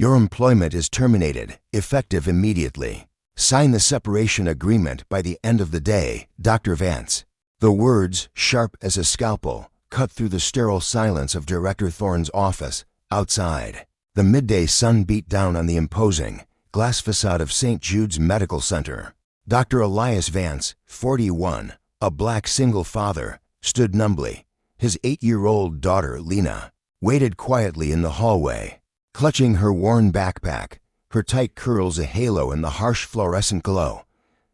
Your employment is terminated, effective immediately. Sign the separation agreement by the end of the day, Dr. Vance." The words, sharp as a scalpel, cut through the sterile silence of Director Thorne's office. Outside, the midday sun beat down on the imposing, glass facade of St. Jude's Medical Center. Dr. Elias Vance, 41, a black single father, stood numbly. His 8-year-old daughter, Lena, waited quietly in the hallway, clutching her worn backpack, her tight curls a halo in the harsh fluorescent glow.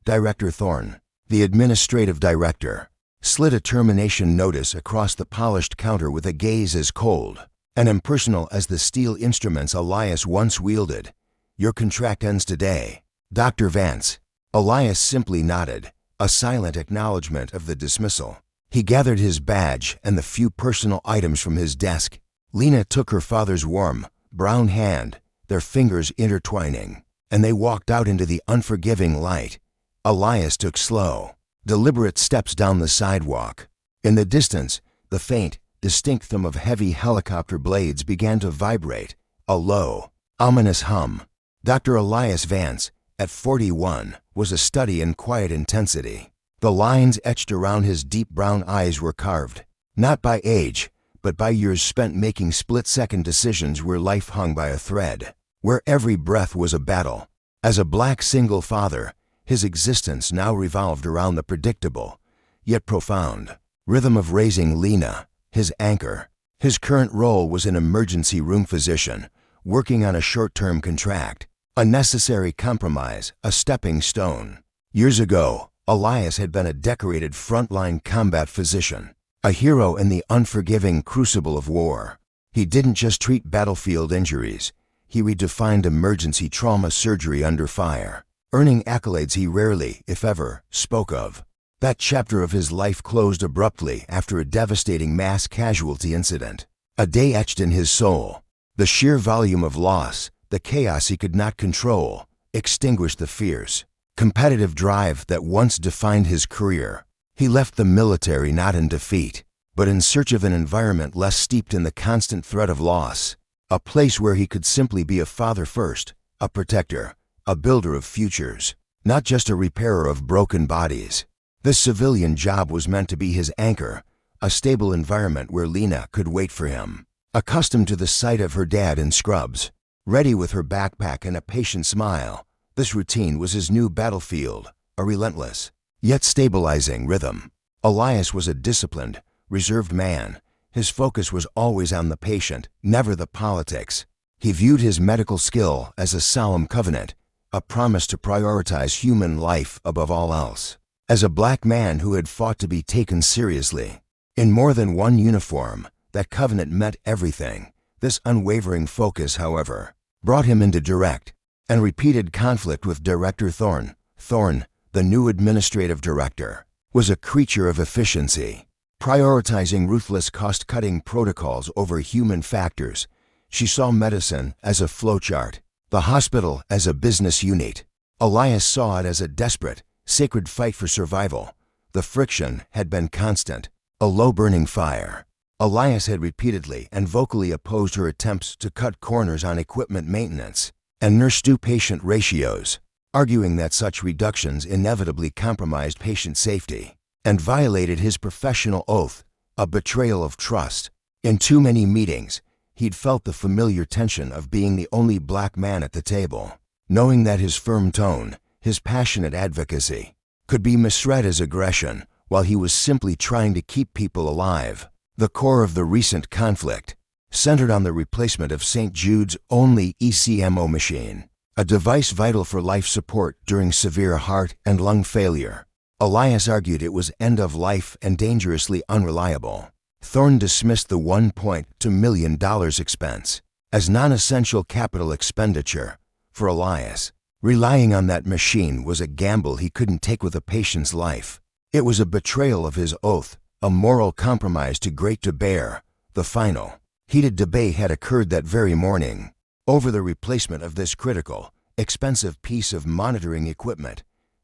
Director Thorne, the administrative director, slid a termination notice across the polished counter with a gaze as cold and impersonal as the steel instruments Elias once wielded. "Your contract ends today, Dr. Vance." Elias simply nodded, a silent acknowledgement of the dismissal. He gathered his badge and the few personal items from his desk. Lena took her father's warm, brown hand, their fingers intertwining, and they walked out into the unforgiving light. Elias took slow, deliberate steps down the sidewalk. In the distance, the faint, distinct thump of heavy helicopter blades began to vibrate, a low, ominous hum. Dr. Elias Vance, at 41, was a study in quiet intensity. The lines etched around his deep brown eyes were carved, not by age, but by years spent making split-second decisions where life hung by a thread, where every breath was a battle. As a black single father, his existence now revolved around the predictable, yet profound, rhythm of raising Lena, his anchor. His current role was an emergency room physician, working on a short-term contract, a necessary compromise, a stepping stone. Years ago, Elias had been a decorated frontline combat physician, a hero in the unforgiving crucible of war. He didn't just treat battlefield injuries, he redefined emergency trauma surgery under fire, earning accolades he rarely, if ever, spoke of. That chapter of his life closed abruptly after a devastating mass casualty incident. A day etched in his soul. The sheer volume of loss, the chaos he could not control, extinguished the fierce, competitive drive that once defined his career. He left the military not in defeat, but in search of an environment less steeped in the constant threat of loss, a place where he could simply be a father first, a protector, a builder of futures, not just a repairer of broken bodies. This civilian job was meant to be his anchor, a stable environment where Lena could wait for him, accustomed to the sight of her dad in scrubs, ready with her backpack and a patient smile. This routine was his new battlefield, a relentless, yet stabilizing rhythm. Elias was a disciplined, reserved man. His focus was always on the patient, never the politics. He viewed his medical skill as a solemn covenant, a promise to prioritize human life above all else. As a black man who had fought to be taken seriously, in more than one uniform, that covenant meant everything. This unwavering focus, however, brought him into direct and repeated conflict with Director Thorne. Thorne, the new administrative director, was a creature of efficiency, prioritizing ruthless cost-cutting protocols over human factors. She saw medicine as a flowchart, the hospital as a business unit. Elias saw it as a desperate, sacred fight for survival. The friction had been constant, a low-burning fire. Elias had repeatedly and vocally opposed her attempts to cut corners on equipment maintenance and nurse-to-patient ratios, arguing that such reductions inevitably compromised patient safety and violated his professional oath, a betrayal of trust. In too many meetings, he'd felt the familiar tension of being the only black man at the table, knowing that his firm tone, his passionate advocacy, could be misread as aggression while he was simply trying to keep people alive. The core of the recent conflict centered on the replacement of St. Jude's only ECMO machine, a device vital for life support during severe heart and lung failure. Elias argued it was end-of-life and dangerously unreliable. Thorne dismissed the $1.2 million expense as non-essential capital expenditure. For Elias, relying on that machine was a gamble he couldn't take with a patient's life. It was a betrayal of his oath, a moral compromise too great to bear. The final, heated debate had occurred that very morning over the replacement of this critical, expensive piece of monitoring equipment.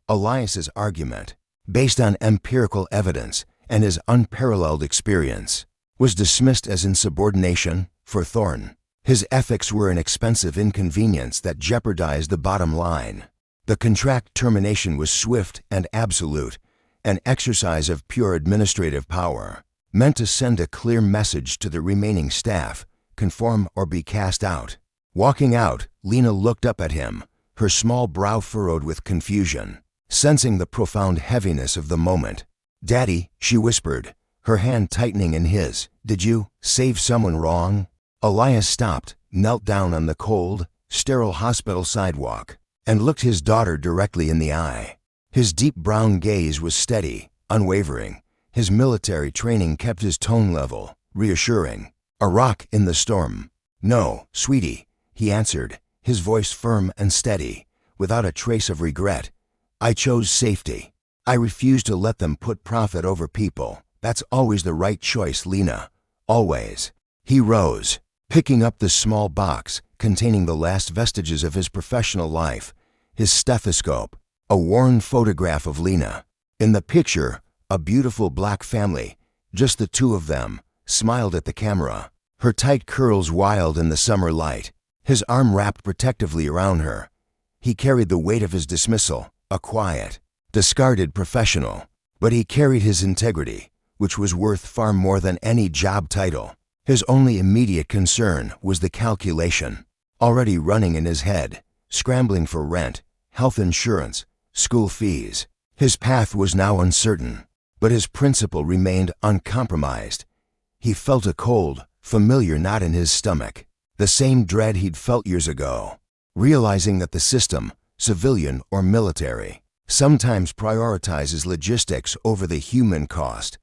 Elias's argument, based on empirical evidence and his unparalleled experience, was dismissed as insubordination. For Thorne, His ethics were an expensive inconvenience that jeopardized the bottom line. The contract termination was swift and absolute, an exercise of pure administrative power, meant to send a clear message to the remaining staff: conform or be cast out. Walking out, Lena looked up at him, her small brow furrowed with confusion, sensing the profound heaviness of the moment. "Daddy," she whispered, her hand tightening in his, "did you save someone wrong?" Elias stopped, knelt down on the cold, sterile hospital sidewalk, and looked his daughter directly in the eye. His deep brown gaze was steady, unwavering. His military training kept his tone level, reassuring. "A rock in the storm." "No, sweetie," he answered, his voice firm and steady, without a trace of regret. "I chose safety. I refuse to let them put profit over people. That's always the right choice, Lena. Always." He rose, picking up the small box containing the last vestiges of his professional life, his stethoscope, a worn photograph of Lena. In the picture, a beautiful black family, just the two of them, smiled at the camera, her tight curls wild in the summer light, his arm wrapped protectively around her. He carried the weight of his dismissal, a quiet, discarded professional, but he carried his integrity, which was worth far more than any job title. His only immediate concern was the calculation, already running in his head, scrambling for rent, health insurance, school fees. His path was now uncertain, but his principle remained uncompromised. He felt a cold, familiar knot in his stomach, the same dread he'd felt years ago, realizing that the system, civilian or military, sometimes prioritizes logistics over the human cost.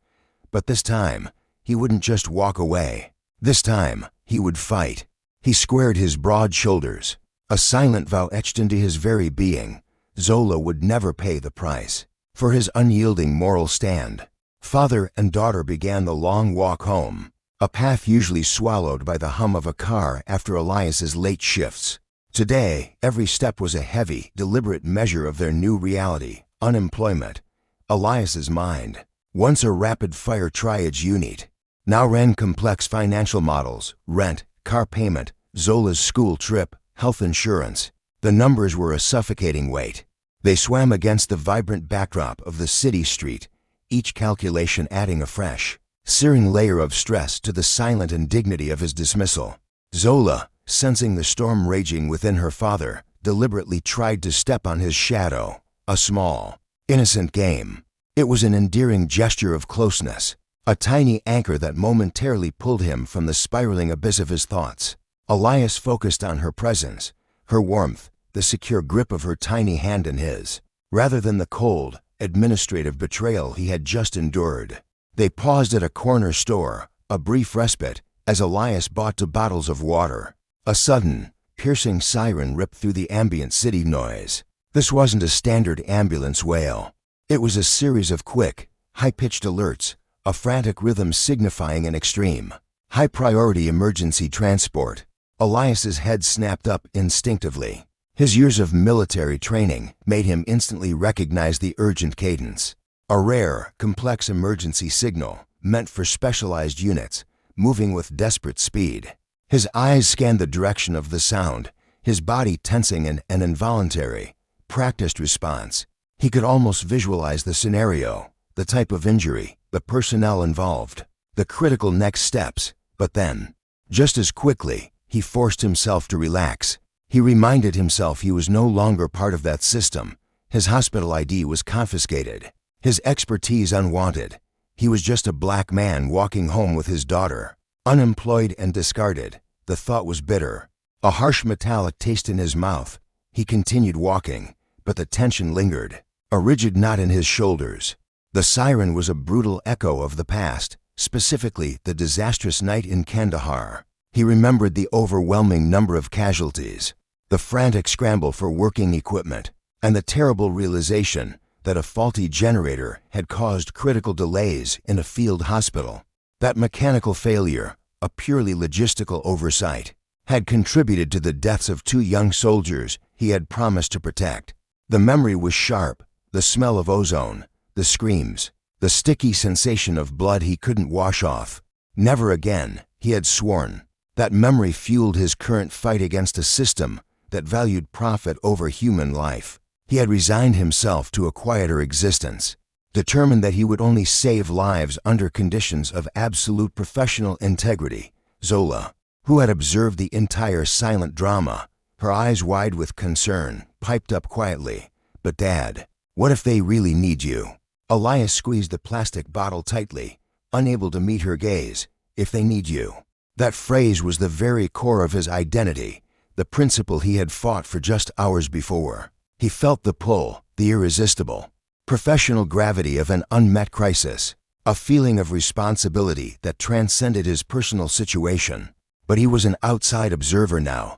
But this time, he wouldn't just walk away. This time, he would fight. He squared his broad shoulders, a silent vow etched into his very being. Zola would never pay the price for his unyielding moral stand. Father and daughter began the long walk home, a path usually swallowed by the hum of a car after Elias's late shifts. Today, every step was a heavy, deliberate measure of their new reality: unemployment. Elias's mind, once a rapid-fire triage unit, now ran complex financial models: rent, car payment, Zola's school trip, health insurance. The numbers were a suffocating weight. They swam against the vibrant backdrop of the city street, each calculation adding a fresh, searing layer of stress to the silent indignity of his dismissal. Zola, sensing the storm raging within her father, deliberately tried to step on his shadow, a small, innocent game. It was an endearing gesture of closeness, a tiny anchor that momentarily pulled him from the spiraling abyss of his thoughts. Elias focused on her presence, her warmth, the secure grip of her tiny hand in his, rather than the cold, administrative betrayal he had just endured. They paused at a corner store, a brief respite, as Elias bought 2 bottles of water. A sudden, piercing siren ripped through the ambient city noise. This wasn't a standard ambulance wail. It was a series of quick, high-pitched alerts, a frantic rhythm signifying an extreme, high-priority emergency transport. Elias's head snapped up instinctively. His years of military training made him instantly recognize the urgent cadence, a rare, complex emergency signal meant for specialized units, moving with desperate speed. His eyes scanned the direction of the sound, his body tensing in an involuntary, practiced response. He could almost visualize the scenario, the type of injury, the personnel involved, the critical next steps. But then, just as quickly, he forced himself to relax. He reminded himself he was no longer part of that system. His hospital ID was confiscated, his expertise unwanted. He was just a black man walking home with his daughter, unemployed and discarded. The thought was bitter, a harsh metallic taste in his mouth. He continued walking, but the tension lingered, a rigid knot in his shoulders. The siren was a brutal echo of the past, specifically the disastrous night in Kandahar. He remembered the overwhelming number of casualties, the frantic scramble for working equipment, and the terrible realization that a faulty generator had caused critical delays in a field hospital. That mechanical failure, a purely logistical oversight, had contributed to the deaths of 2 young soldiers he had promised to protect. The memory was sharp, the smell of ozone, the screams, the sticky sensation of blood he couldn't wash off. Never again, he had sworn. That memory fueled his current fight against a system that valued profit over human life. He had resigned himself to a quieter existence, determined that he would only save lives under conditions of absolute professional integrity. Zola, who had observed the entire silent drama, her eyes wide with concern, piped up quietly, "But Dad, what if they really need you?" Elias squeezed the plastic bottle tightly, unable to meet her gaze. "If they need you." That phrase was the very core of his identity, the principle he had fought for just hours before. He felt the pull, the irresistible, professional gravity of an unmet crisis, a feeling of responsibility that transcended his personal situation. But he was an outside observer now.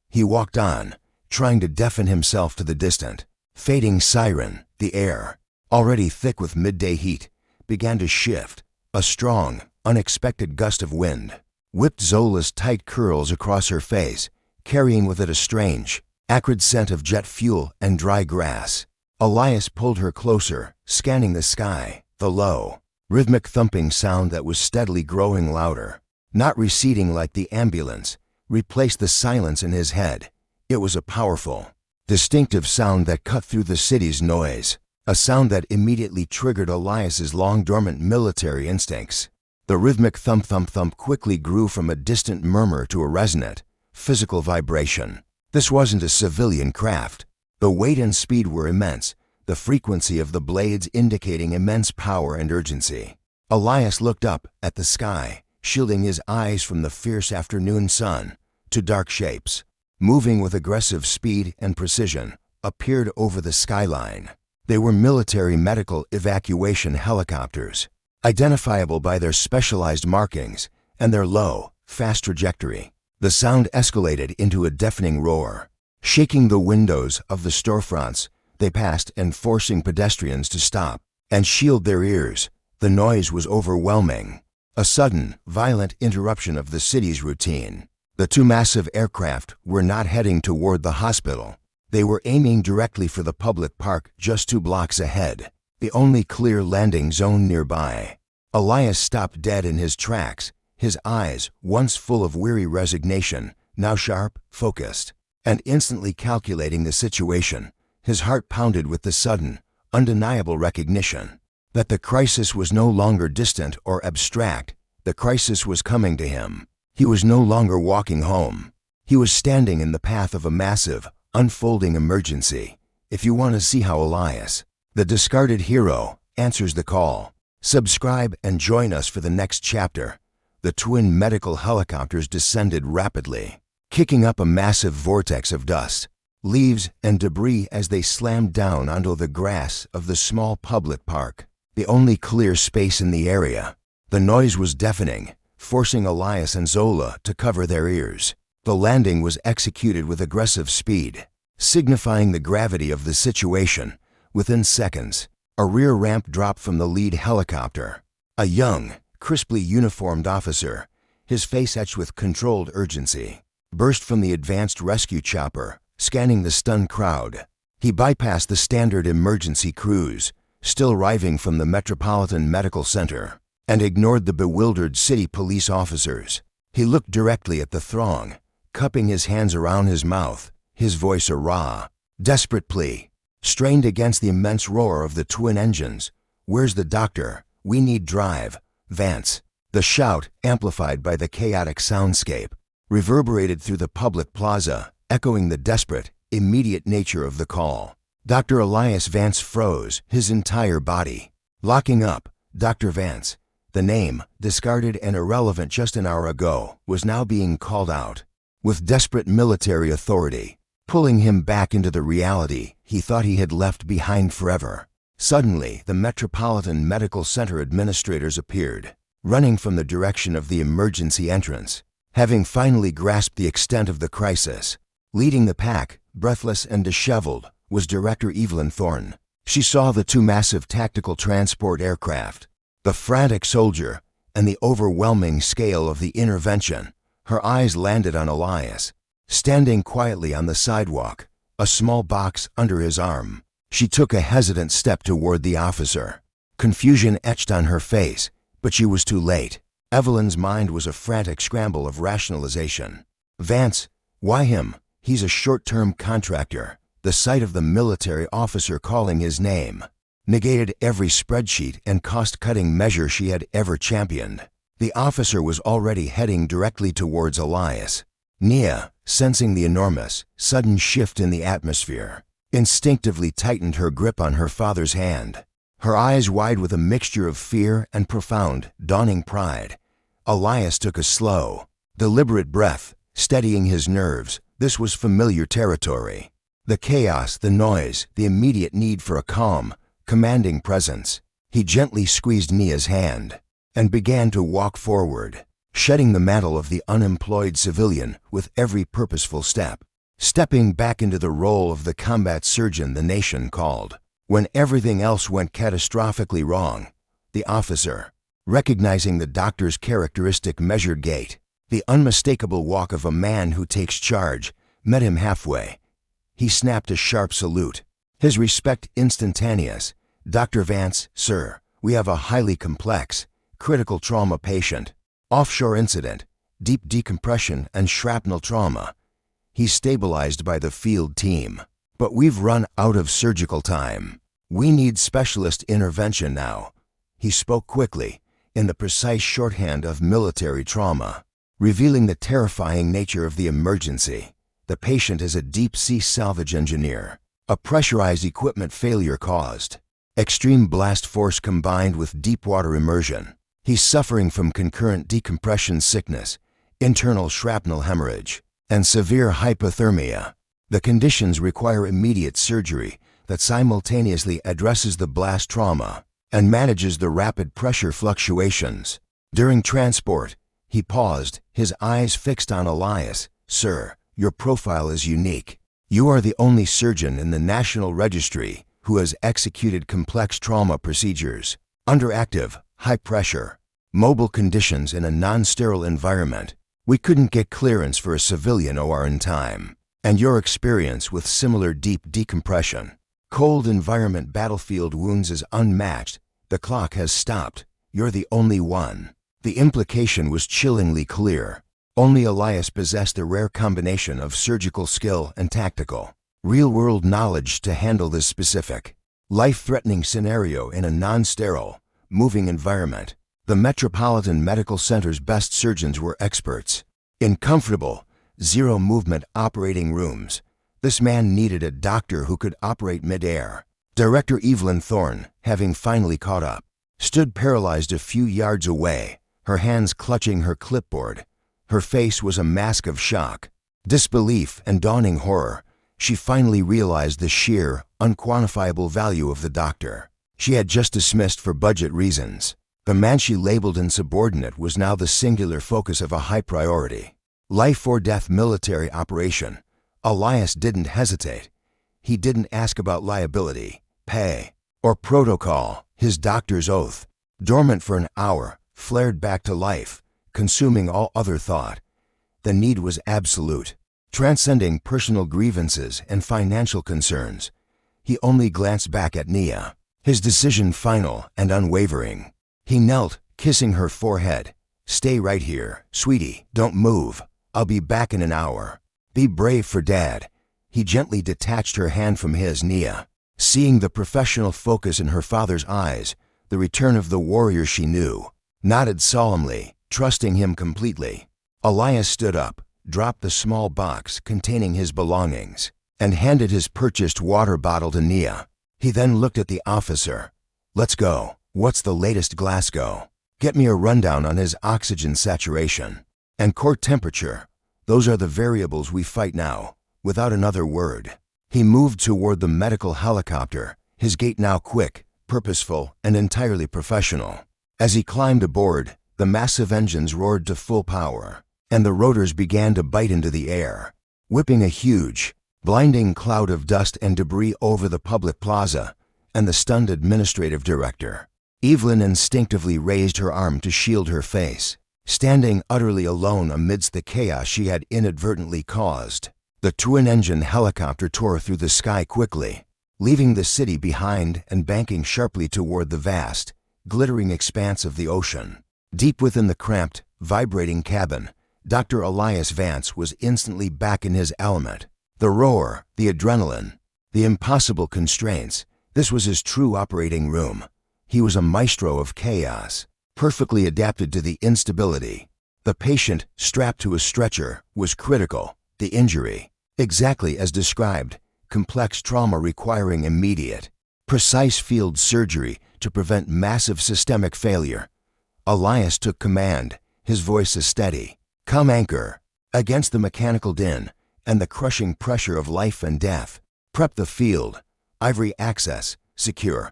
He walked on, trying to deafen himself to the distant, fading siren. The air, already thick with midday heat, began to shift. A strong, unexpected gust of wind whipped Zola's tight curls across her face, carrying with it a strange, acrid scent of jet fuel and dry grass. Elias pulled her closer, scanning the sky. The low, rhythmic thumping sound that was steadily growing louder, not receding like the ambulance, replaced the silence in his head. It was a powerful, distinctive sound that cut through the city's noise, a sound that immediately triggered Elias's long-dormant military instincts. The rhythmic thump-thump-thump quickly grew from a distant murmur to a resonant, physical vibration. This wasn't a civilian craft. The weight and speed were immense, the frequency of the blades indicating immense power and urgency. Elias looked up at the sky, shielding his eyes from the fierce afternoon sun. Two dark shapes, moving with aggressive speed and precision, appeared over the skyline. They were military medical evacuation helicopters, identifiable by their specialized markings and their low, fast trajectory. The sound escalated into a deafening roar. Shaking the windows of the storefronts, they passed and forcing pedestrians to stop and shield their ears. The noise was overwhelming, a sudden, violent interruption of the city's routine. The two massive aircraft were not heading toward the hospital. They were aiming directly for the public park just 2 blocks ahead, the only clear landing zone nearby. Elias stopped dead in his tracks, his eyes, once full of weary resignation, now sharp, focused, and instantly calculating the situation. His heart pounded with the sudden, undeniable recognition that the crisis was no longer distant or abstract. The crisis was coming to him. He was no longer walking home. He was standing in the path of a massive, unfolding emergency. If you want to see how Elias, the discarded hero, answers the call, subscribe and join us for the next chapter. The twin medical helicopters descended rapidly, kicking up a massive vortex of dust, leaves, and debris as they slammed down onto the grass of the small public park, the only clear space in the area. The noise was deafening, forcing Elias and Zola to cover their ears. The landing was executed with aggressive speed, signifying the gravity of the situation. Within seconds, a rear ramp dropped from the lead helicopter. A young, crisply uniformed officer, his face etched with controlled urgency, burst from the advanced rescue chopper, scanning the stunned crowd. He bypassed the standard emergency crews, still arriving from the Metropolitan Medical Center, and ignored the bewildered city police officers. He looked directly at the throng, cupping his hands around his mouth, his voice a raw, desperate plea, strained against the immense roar of the twin engines. "Where's the doctor? We need drive. Vance." The shout, amplified by the chaotic soundscape, reverberated through the public plaza, echoing the desperate, immediate nature of the call. Dr. Elias Vance froze, his entire body locking up. Dr. Vance, the name, discarded and irrelevant just an hour ago, was now being called out with desperate military authority, pulling him back into the reality he thought he had left behind forever. Suddenly, the Metropolitan Medical Center administrators appeared, running from the direction of the emergency entrance, having finally grasped the extent of the crisis. Leading the pack, breathless and disheveled, was Director Evelyn Thornton. She saw the two massive tactical transport aircraft, the frantic soldier, and the overwhelming scale of the intervention. Her eyes landed on Elias, standing quietly on the sidewalk, a small box under his arm. She took a hesitant step toward the officer. Confusion etched on her face, but she was too late. Evelyn's mind was a frantic scramble of rationalization. Vance, why him? He's a short-term contractor. The sight of the military officer calling his name negated every spreadsheet and cost-cutting measure she had ever championed. The officer was already heading directly towards Elias. Nia, sensing the enormous, sudden shift in the atmosphere, instinctively tightened her grip on her father's hand. Her eyes wide with a mixture of fear and profound, dawning pride. Elias took a slow, deliberate breath, steadying his nerves. This was familiar territory. The chaos, the noise, the immediate need for a calm, commanding presence. He gently squeezed Nia's hand and began to walk forward, shedding the mantle of the unemployed civilian with every purposeful step, stepping back into the role of the combat surgeon the nation called. When everything else went catastrophically wrong, the officer, recognizing the doctor's characteristic measured gait, the unmistakable walk of a man who takes charge, met him halfway. He snapped a sharp salute, his respect instantaneous. "Dr. Vance, sir, we have a highly complex, critical trauma patient. Offshore incident, deep decompression and shrapnel trauma. He's stabilized by the field team. But we've run out of surgical time. We need specialist intervention now." He spoke quickly, in the precise shorthand of military trauma, revealing the terrifying nature of the emergency. The patient is a deep-sea salvage engineer. A pressurized equipment failure caused extreme blast force combined with deep water immersion. He's suffering from concurrent decompression sickness, internal shrapnel hemorrhage, and severe hypothermia. The conditions require immediate surgery that simultaneously addresses the blast trauma and manages the rapid pressure fluctuations. During transport, he paused, his eyes fixed on Elias. "Sir, your profile is unique. You are the only surgeon in the National Registry who has executed complex trauma procedures under active, high-pressure, mobile conditions in a non-sterile environment. We couldn't get clearance for a civilian OR in time. And your experience with similar deep decompression, cold environment battlefield wounds is unmatched. The clock has stopped. You're the only one." The implication was chillingly clear. Only Elias possessed a rare combination of surgical skill and tactical, real-world knowledge to handle this specific, life-threatening scenario in a non-sterile, moving environment. The Metropolitan Medical Center's best surgeons were experts in comfortable, zero-movement operating rooms. This man needed a doctor who could operate mid-air. Director Evelyn Thorne, having finally caught up, stood paralyzed a few yards away, her hands clutching her clipboard. Her face was a mask of shock, disbelief, and dawning horror. She finally realized the sheer, unquantifiable value of the doctor she had just dismissed for budget reasons. The man she labeled insubordinate was now the singular focus of a high priority, life-or-death military operation. Elias didn't hesitate. He didn't ask about liability, pay, or protocol. His doctor's oath, dormant for an hour, flared back to life, consuming all other thought. The need was absolute, transcending personal grievances and financial concerns. He only glanced back at Nia, his decision final and unwavering. He knelt, kissing her forehead. "Stay right here, sweetie, don't move. I'll be back in an hour. Be brave for Dad." He gently detached her hand from his. Nia, seeing the professional focus in her father's eyes, the return of the warrior she knew, nodded solemnly, trusting him completely. Elias stood up, dropped the small box containing his belongings, and handed his purchased water bottle to Nia. He then looked at the officer. "Let's go. What's the latest Glasgow? Get me a rundown on his oxygen saturation and core temperature. Those are the variables we fight now." Without another word, he moved toward the medical helicopter, his gait now quick, purposeful, and entirely professional. As he climbed aboard, the massive engines roared to full power, and the rotors began to bite into the air, whipping a huge, blinding cloud of dust and debris over the public plaza and the stunned administrative director. Evelyn instinctively raised her arm to shield her face, standing utterly alone amidst the chaos she had inadvertently caused. The twin-engine helicopter tore through the sky quickly, leaving the city behind and banking sharply toward the vast, glittering expanse of the ocean. Deep within the cramped, vibrating cabin, Dr. Elias Vance was instantly back in his element. The roar, the adrenaline, the impossible constraints. This was his true operating room. He was a maestro of chaos, perfectly adapted to the instability. The patient, strapped to a stretcher, was critical. The injury, exactly as described, complex trauma requiring immediate, precise field surgery to prevent massive systemic failure. Elias took command, his voice a steady, calm anchor against the mechanical din and the crushing pressure of life and death. Prep the field. Ivory access, secure.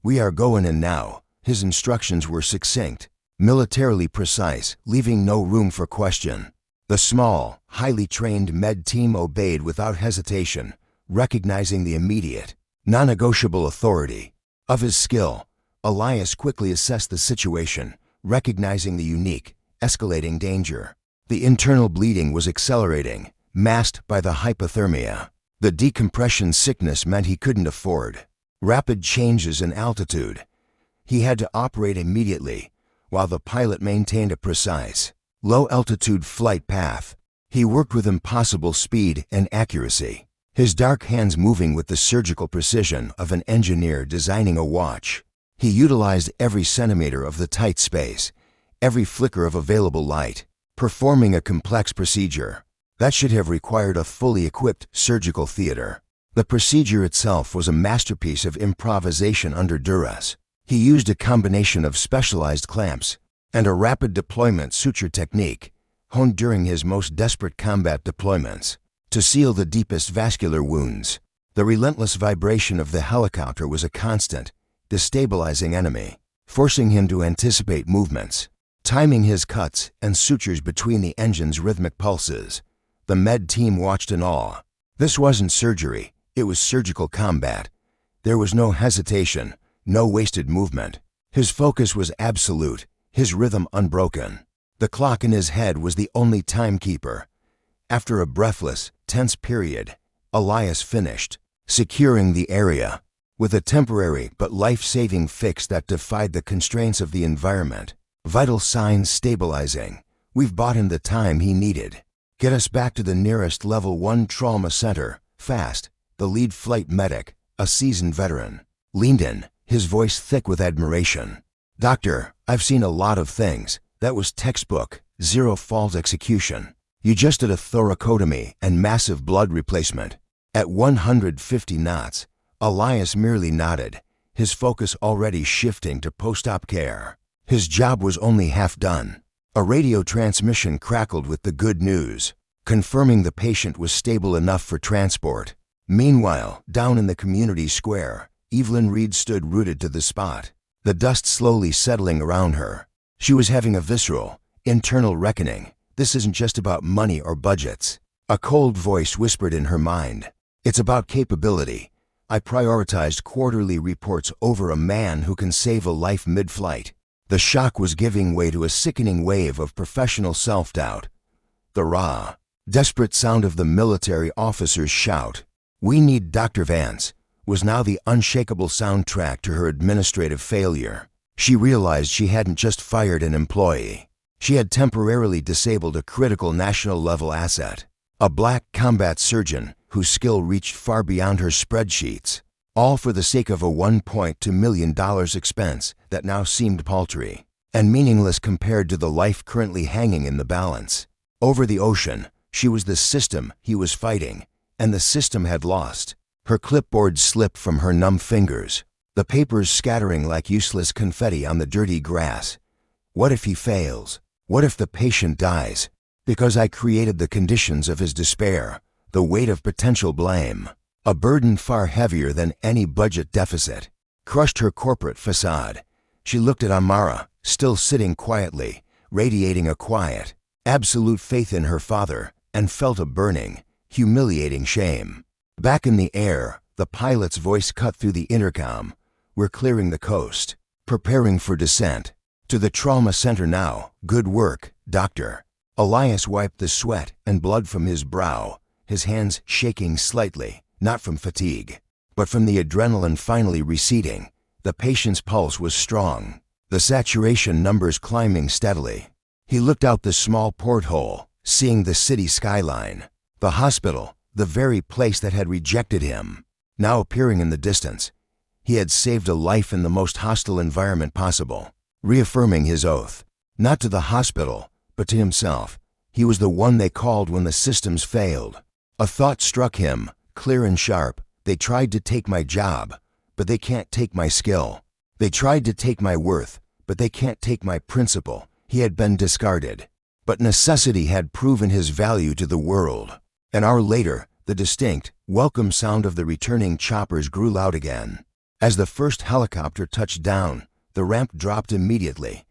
We are going in now. His instructions were succinct, militarily precise, leaving no room for question. The small, highly trained med team obeyed without hesitation, recognizing the immediate, non-negotiable authority of his skill. Elias quickly assessed the situation, recognizing the unique, escalating danger. The internal bleeding was accelerating, masked by the hypothermia. The decompression sickness meant he couldn't afford rapid changes in altitude. He had to operate immediately, while the pilot maintained a precise, low-altitude flight path. He worked with impossible speed and accuracy, his dark hands moving with the surgical precision of an engineer designing a watch. He utilized every centimeter of the tight space, every flicker of available light, performing a complex procedure that should have required a fully equipped surgical theater. The procedure itself was a masterpiece of improvisation under duress. He used a combination of specialized clamps and a rapid deployment suture technique, honed during his most desperate combat deployments, to seal the deepest vascular wounds. The relentless vibration of the helicopter was a constant, destabilizing enemy, forcing him to anticipate movements, timing his cuts and sutures between the engine's rhythmic pulses. The med team watched in awe. This wasn't surgery, it was surgical combat. There was no hesitation, no wasted movement. His focus was absolute, his rhythm unbroken. The clock in his head was the only timekeeper. After a breathless, tense period, Elias finished, securing the area with a temporary but life-saving fix that defied the constraints of the environment. Vital signs stabilizing. We've bought him the time he needed. Get us back to the nearest level 1 trauma center, fast. The lead flight medic, a seasoned veteran, leaned in, his voice thick with admiration. Doctor, I've seen a lot of things. That was textbook, zero fault execution. You just did a thoracotomy and massive blood replacement. At 150 knots, Elias merely nodded, his focus already shifting to post-op care. His job was only half done. A radio transmission crackled with the good news, confirming the patient was stable enough for transport. Meanwhile, down in the community square, Evelyn Reed stood rooted to the spot, the dust slowly settling around her. She was having a visceral, internal reckoning. This isn't just about money or budgets. A cold voice whispered in her mind. It's about capability. I prioritized quarterly reports over a man who can save a life mid-flight. The shock was giving way to a sickening wave of professional self-doubt. The raw, desperate sound of the military officer's shout, "We need Dr. Vance," was now the unshakable soundtrack to her administrative failure. She realized she hadn't just fired an employee. She had temporarily disabled a critical national-level asset, a black combat surgeon whose skill reached far beyond her spreadsheets, all for the sake of a $1.2 million expense that now seemed paltry and meaningless compared to the life currently hanging in the balance. Over the ocean, she was the system he was fighting, and the system had lost. Her clipboard slipped from her numb fingers, the papers scattering like useless confetti on the dirty grass. What if he fails? What if the patient dies? Because I created the conditions of his despair, the weight of potential blame, a burden far heavier than any budget deficit, crushed her corporate facade. She looked at Amara, still sitting quietly, radiating a quiet, absolute faith in her father, and felt a burning, humiliating shame. Back in the air, the pilot's voice cut through the intercom. We're clearing the coast, preparing for descent. To the trauma center now. Good work, doctor. Elias wiped the sweat and blood from his brow, his hands shaking slightly, not from fatigue, but from the adrenaline finally receding. The patient's pulse was strong, the saturation numbers climbing steadily. He looked out the small porthole, seeing the city skyline. The hospital, the very place that had rejected him, now appearing in the distance. He had saved a life in the most hostile environment possible, reaffirming his oath. Not to the hospital, but to himself. He was the one they called when the systems failed. A thought struck him, clear and sharp. They tried to take my job, but they can't take my skill. They tried to take my worth, but they can't take my principle. He had been discarded, but necessity had proven his value to the world. An hour later, the distinct, welcome sound of the returning choppers grew loud again. As the first helicopter touched down, the ramp dropped immediately.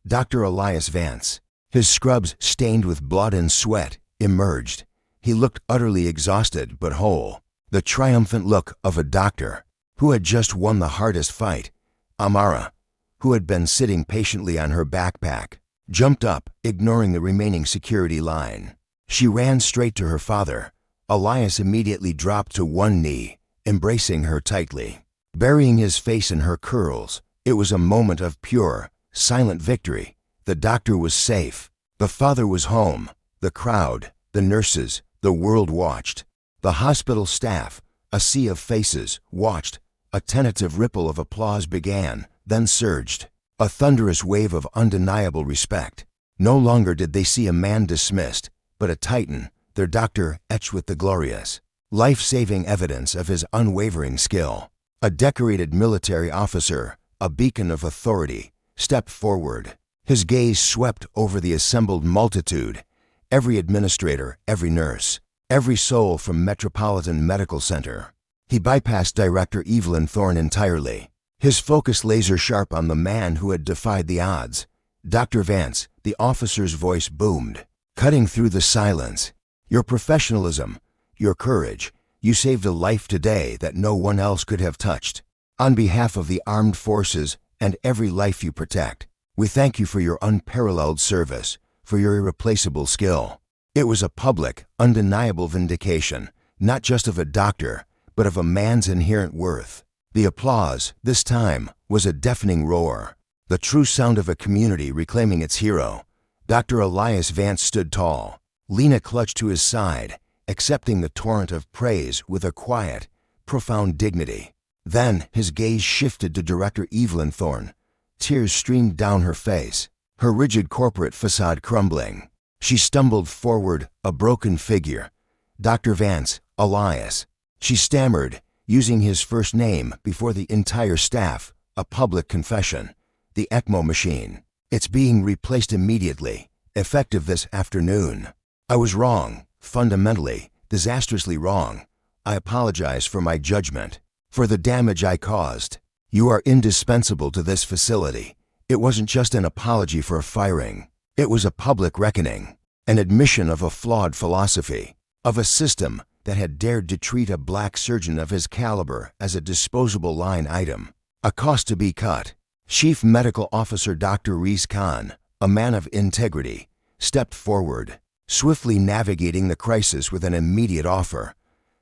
Dr. Elias Vance, his scrubs stained with blood and sweat, emerged. He looked utterly exhausted but whole, the triumphant look of a doctor who had just won the hardest fight. Amara, who had been sitting patiently on her backpack, jumped up, ignoring the remaining security line. She ran straight to her father. Elias immediately dropped to one knee, embracing her tightly. Burying his face in her curls, it was a moment of pure, silent victory. The doctor was safe. The father was home. The crowd, the nurses, the world watched. The hospital staff, a sea of faces, watched. A tentative ripple of applause began, then surged. A thunderous wave of undeniable respect. No longer did they see a man dismissed, but a titan, their doctor etched with the glorious, life-saving evidence of his unwavering skill. A decorated military officer, a beacon of authority, stepped forward. His gaze swept over the assembled multitude, every administrator, every nurse, every soul from Metropolitan Medical Center. He bypassed Director Evelyn Thorne entirely, his focus laser-sharp on the man who had defied the odds. Dr. Vance, the officer's voice boomed, cutting through the silence. Your professionalism, your courage, you saved a life today that no one else could have touched. On behalf of the armed forces and every life you protect, we thank you for your unparalleled service, for your irreplaceable skill. It was a public, undeniable vindication, not just of a doctor, but of a man's inherent worth. The applause, this time, was a deafening roar, the true sound of a community reclaiming its hero. Dr. Elias Vance stood tall. Lena clutched to his side, accepting the torrent of praise with a quiet, profound dignity. Then his gaze shifted to Director Evelyn Thorne. Tears streamed down her face, her rigid corporate facade crumbling. She stumbled forward, a broken figure. Dr. Vance, Elias. She stammered, using his first name before the entire staff, a public confession. The ECMO machine. It's being replaced immediately, effective this afternoon. I was wrong, fundamentally, disastrously wrong. I apologize for my judgment, for the damage I caused. You are indispensable to this facility. It wasn't just an apology for a firing. It was a public reckoning, an admission of a flawed philosophy, of a system that had dared to treat a black surgeon of his caliber as a disposable line item, a cost to be cut. Chief Medical Officer Dr. Reese Khan, a man of integrity, stepped forward, swiftly navigating the crisis with an immediate offer.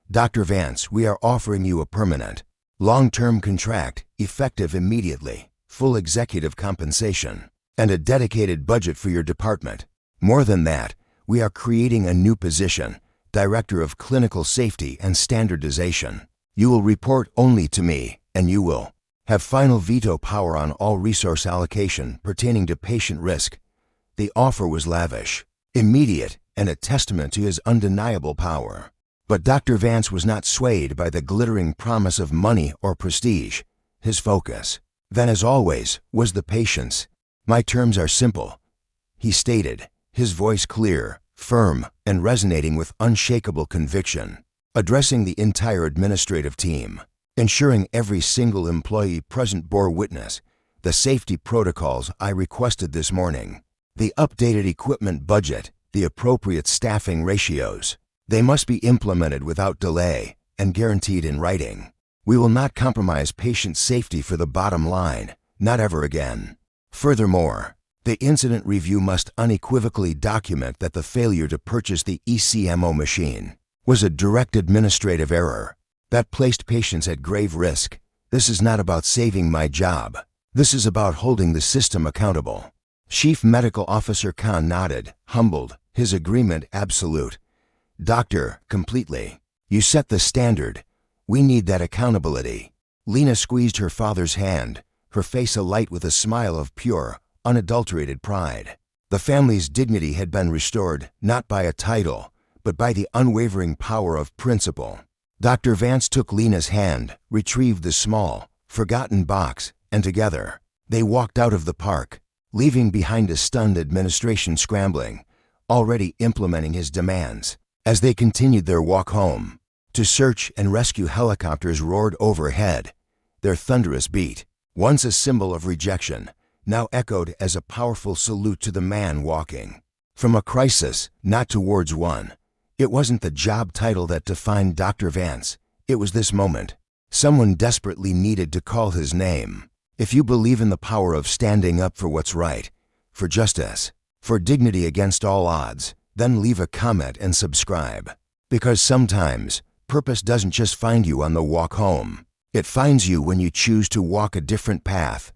Dr. Vance, we are offering you a permanent, long-term contract, effective immediately, full executive compensation, and a dedicated budget for your department. More than that, we are creating a new position, Director of Clinical Safety and Standardization. You will report only to me, and you will have final veto power on all resource allocation pertaining to patient risk. The offer was lavish, immediate, and a testament to his undeniable power. But Dr. Vance was not swayed by the glittering promise of money or prestige. His focus, then as always, was the patients. My terms are simple, he stated, his voice clear, firm, and resonating with unshakable conviction, addressing the entire administrative team, ensuring every single employee present bore witness. The safety protocols I requested this morning, the updated equipment budget, the appropriate staffing ratios, they must be implemented without delay and guaranteed in writing. We will not compromise patient safety for the bottom line, not ever again. Furthermore, the incident review must unequivocally document that the failure to purchase the ECMO machine was a direct administrative error that placed patients at grave risk. This is not about saving my job. This is about holding the system accountable. Chief Medical Officer Khan nodded, humbled, his agreement absolute. Doctor, completely. You set the standard. We need that accountability. Lena squeezed her father's hand, her face alight with a smile of pure, unadulterated pride. The family's dignity had been restored, not by a title, but by the unwavering power of principle. Dr. Vance took Lena's hand, retrieved the small, forgotten box, and together, they walked out of the park, leaving behind a stunned administration scrambling, already implementing his demands. As they continued their walk home, to search and rescue helicopters roared overhead, their thunderous beat, once a symbol of rejection, now echoed as a powerful salute to the man walking. From a crisis, not towards one. It wasn't the job title that defined Dr. Vance. It was this moment. Someone desperately needed to call his name. If you believe in the power of standing up for what's right, for justice, for dignity against all odds, then leave a comment and subscribe. Because sometimes, purpose doesn't just find you on the walk home. It finds you when you choose to walk a different path,